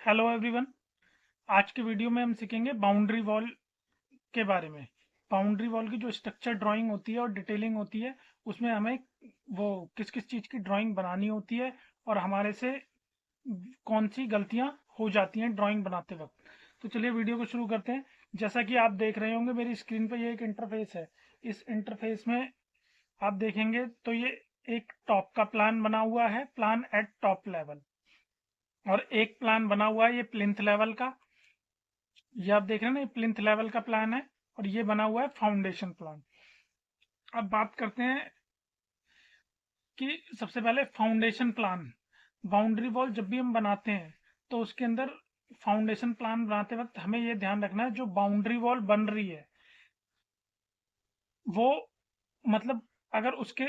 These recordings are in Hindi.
Hello everyone. आज के वीडियो में हम सीखेंगे बाउंड्री वॉल के बारे में। बाउंड्री वॉल की जो स्ट्रक्चर ड्राइंग होती है और डिटेलिंग होती है, उसमें हमें वो किस किस चीज़ की ड्राइंग बनानी होती है और हमारे से कौन सी गलतियां हो जाती हैं ड्राइंग बनाते वक्त। तो चलिए वीडियो को शुरू करते हैं। जैसा कि आप देख रहे होंगे मेरी स्क्रीन पर ये एक इंटरफेस है। इस इंटरफेस में आप देखेंगे तो ये एक टॉप का प्लान बना हुआ है, प्लान एट टॉप लेवल। और एक प्लान बना हुआ है ये प्लिंथ लेवल का। ये आप देख रहे हैं ना, ये प्लिंथ लेवल का प्लान है। और ये बना हुआ है फाउंडेशन प्लान। अब बात करते हैं कि सबसे पहले फाउंडेशन प्लान। बाउंड्री वॉल जब भी हम बनाते हैं तो उसके अंदर फाउंडेशन प्लान बनाते वक्त हमें ये ध्यान रखना है, जो बाउंड्री वॉल बन रही है वो मतलब अगर उसके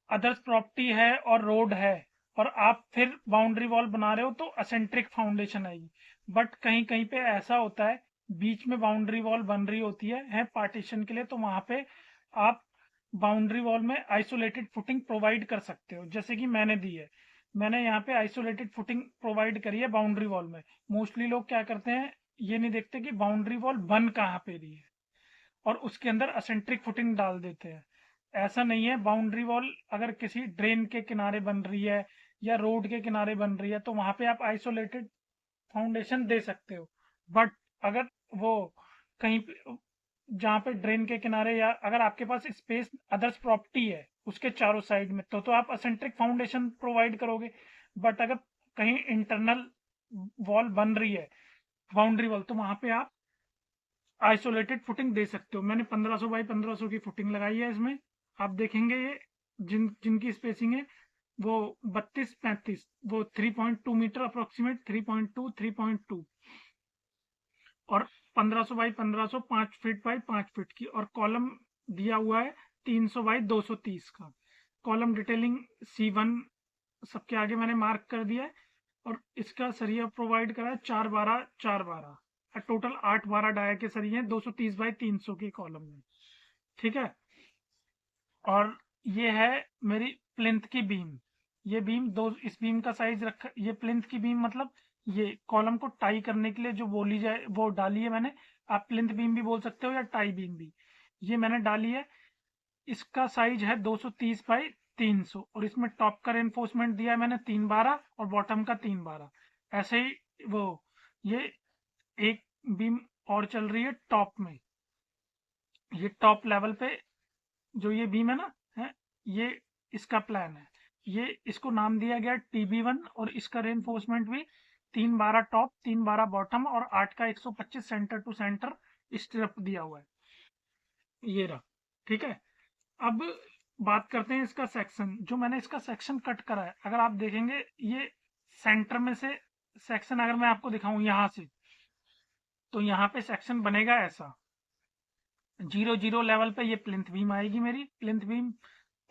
अदर्स प्रॉपर्टी है और रोड है और आप फिर बाउंड्री वॉल बना रहे हो तो असेंट्रिक फाउंडेशन आएगी। बट कहीं कहीं पे ऐसा होता है, बीच में बाउंड्री वॉल बन रही होती है पार्टीशन के लिए, तो वहां पे आप बाउंड्री वॉल में आइसोलेटेड फुटिंग प्रोवाइड कर सकते हो, जैसे कि मैंने दी है। मैंने यहाँ पे आइसोलेटेड फुटिंग प्रोवाइड करी है बाउंड्री वॉल में। मोस्टली लोग क्या करते हैं, ये नहीं देखते कि बाउंड्री वॉल बन कहाँ पे रही है और उसके अंदर असेंट्रिक फुटिंग डाल देते हैं। ऐसा नहीं है। बाउंड्री वॉल अगर किसी ड्रेन के किनारे बन रही है या रोड के किनारे बन रही है तो वहां पे आप आइसोलेटेड फाउंडेशन दे सकते हो। बट अगर वो कहीं पे जहाँ पे ड्रेन के किनारे या अगर आपके पास स्पेस अदर्स प्रॉपर्टी है उसके चारों साइड में तो आप असेंट्रिक फाउंडेशन प्रोवाइड करोगे। बट अगर कहीं इंटरनल वॉल बन रही है, बाउंड्री वॉल, तो वहां पे आप आइसोलेटेड फुटिंग दे सकते हो। मैंने 1500 बाई 1500 की फुटिंग लगाई है इसमें। आप देखेंगे ये जिनकी स्पेसिंग है वो 32-35, वो 3.2 मीटर अप्रोक्सीमेट, 3.2 3.2। और 1500 बाई 1500 5 फीट बाई 5 फीट की। और कॉलम दिया हुआ है 300 बाई 230 का। कॉलम डिटेलिंग C1 सबके आगे मैंने मार्क कर दिया है। और इसका सरिया प्रोवाइड करा है 4 12 4 12। टोटल 8 12 डाया के सरिये हैं 230 बाई 300 के कॉलम में। ठीक है। और ये है मेरी प्लिंथ की बीम। ये बीम दो, इस बीम का साइज रखा, ये प्लिंथ की बीम मतलब ये कॉलम को टाई करने के लिए जो बोली जाए वो डाली है मैंने। आप प्लिंथ बीम भी बोल सकते हो या टाई बीम भी। ये मैंने डाली है। इसका साइज है 230 बाई 300 और इसमें टॉप का रेनफोर्समेंट दिया है मैंने 3 12 और बॉटम का 3 12। ऐसे ही वो ये एक बीम और चल रही है टॉप में। ये टॉप लेवल पे जो ये बीम है ना, है ये इसका प्लान है। ये इसको नाम दिया गया TB1 और इसका रेनफोर्समेंट भी 3 12 टॉप 3 12 बॉटम और 8 का 125 सेंटर टू सेंटर स्ट्रिप दिया हुआ है। ये रहा। ठीक है। अब बात करते हैं इसका सेक्शन। जो मैंने इसका सेक्शन कट करा है, अगर आप देखेंगे ये सेंटर में से सेक्शन अगर मैं आपको दिखाऊं यहां से, तो यहाँ पे सेक्शन बनेगा ऐसा। 0 0 लेवल पे ये प्लिंथ बीम आएगी मेरी, प्लिंथ बीम।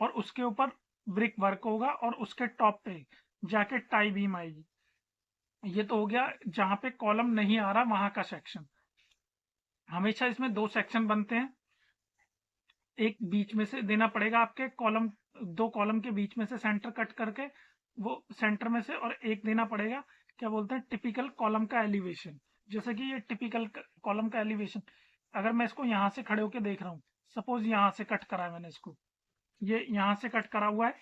और उसके ऊपर ब्रिक वर्क होगा और उसके टॉप पे जाके टाई बीम आएगी। ये तो हो गया जहां पे कॉलम नहीं आ रहा वहां का सेक्शन। हमेशा इसमें दो सेक्शन बनते हैं। एक बीच में से देना पड़ेगा आपके कॉलम, दो कॉलम के बीच में से सेंटर कट करके वो सेंटर में से, और एक देना पड़ेगा क्या बोलते हैं टिपिकल कॉलम का एलिवेशन। जैसे कि ये टिपिकल कॉलम का एलिवेशन, अगर मैं इसको यहाँ से खड़े होकर देख रहा हूँ, सपोज यहाँ से कट करा है मैंने इसको, ये यहाँ से कट करा हुआ है।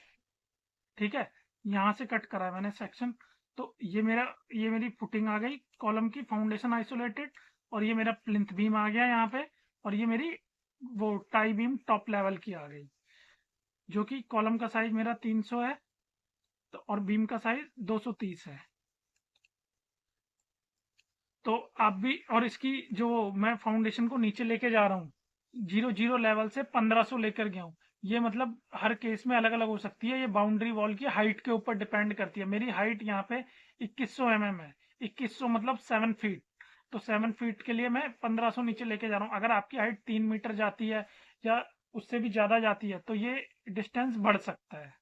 ठीक है। यहाँ से कट करा है मैंने सेक्शन। तो ये मेरी फुटिंग आ गई कॉलम की, फाउंडेशन आइसोलेटेड। और ये मेरा प्लिंथ बीम आ गया यहाँ पे। और ये मेरी वो टाई बीम टॉप लेवल की आ गई, जो कि कॉलम का साइज मेरा 300 है तो और बीम का साइज 230 है। तो आप भी, और इसकी जो मैं फाउंडेशन को नीचे लेके जा रहा हूँ 0 0 लेवल से 1500 लेकर गया हूँ। ये मतलब हर केस में अलग अलग हो सकती है। ये बाउंड्री वॉल की हाइट के ऊपर डिपेंड करती है। मेरी हाइट यहाँ पे 2100 है। 2100 मतलब 7 फीट। तो 7 फीट के लिए मैं 1500 नीचे लेके जा रहा हूँ। अगर आपकी हाइट 3 मीटर जाती है या उससे भी ज्यादा जाती है तो ये डिस्टेंस बढ़ सकता है।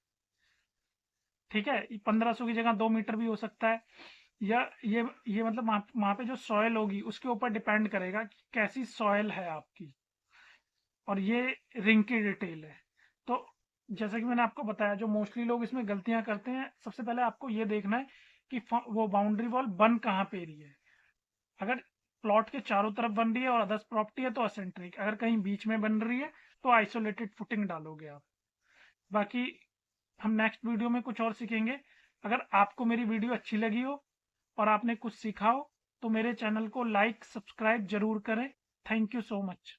ठीक है। 1500 की जगह 2 मीटर भी हो सकता है। या ये मतलब वहां पे जो सॉयल होगी उसके ऊपर डिपेंड करेगा कि कैसी सॉयल है आपकी। और ये रिंग की डिटेल है। तो जैसा कि मैंने आपको बताया, जो मोस्टली लोग इसमें गलतियां करते हैं, सबसे पहले आपको ये देखना है कि वो बाउंड्री वॉल बन कहाँ पे रही है। अगर प्लॉट के चारों तरफ बन रही है और अदर्स प्रॉपर्टी है तो असेंट्रिक, अगर कहीं बीच में बन रही है तो आइसोलेटेड फुटिंग डालोगे आप। बाकी हम नेक्स्ट वीडियो में कुछ और सीखेंगे। अगर आपको मेरी वीडियो अच्छी लगी हो और आपने कुछ सीखा हो तो मेरे चैनल को लाइक सब्सक्राइब जरूर करें। Thank you so much.